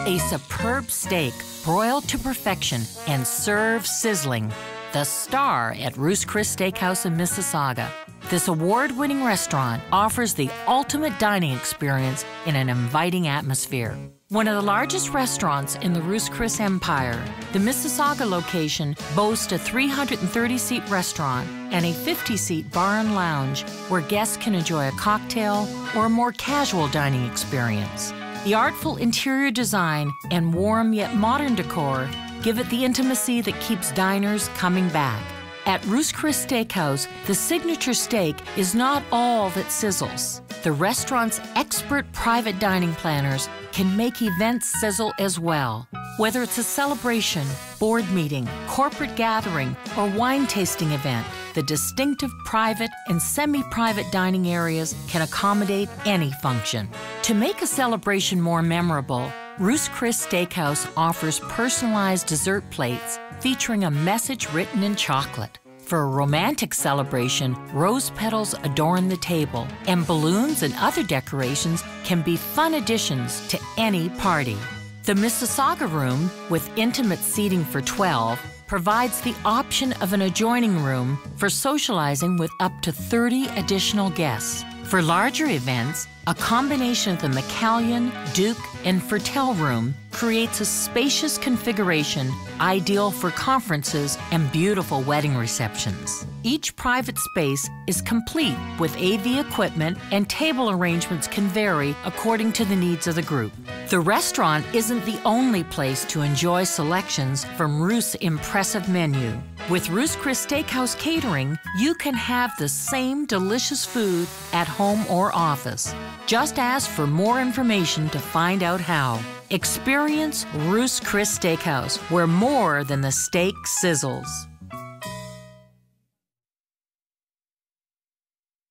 A superb steak, broiled to perfection and served sizzling. The star at Ruth'sChris Steakhouse in Mississauga. This award-winning restaurant offers the ultimate dining experience in an inviting atmosphere. One of the largest restaurants in the Ruth'sChris empire, the Mississauga location boasts a 330-seat restaurant and a 50-seat bar and lounge where guests can enjoy a cocktail or a more casual dining experience. The artful interior design and warm yet modern decor give it the intimacy that keeps diners coming back. At Ruth'sChris Steakhouse, the signature steak is not all that sizzles. The restaurant's expert private dining planners can make events sizzle as well. Whether it's a celebration, board meeting, corporate gathering, or wine tasting event, the distinctive private and semi-private dining areas can accommodate any function. To make a celebration more memorable, Ruth'sChris Steakhouse offers personalized dessert plates featuring a message written in chocolate. For a romantic celebration, rose petals adorn the table, and balloons and other decorations can be fun additions to any party. The Mississauga room, with intimate seating for 12, provides the option of an adjoining room for socializing with up to 30 additional guests. For larger events, a combination of the McCallion, Duke, and Fertel room creates a spacious configuration ideal for conferences and beautiful wedding receptions. Each private space is complete with AV equipment, and table arrangements can vary according to the needs of the group. The restaurant isn't the only place to enjoy selections from Ruth's impressive menu. With Ruth'sChris Steakhouse catering, you can have the same delicious food at home or office. Just ask for more information to find out how. Experience Ruth'sChris Steakhouse, where more than the steak sizzles.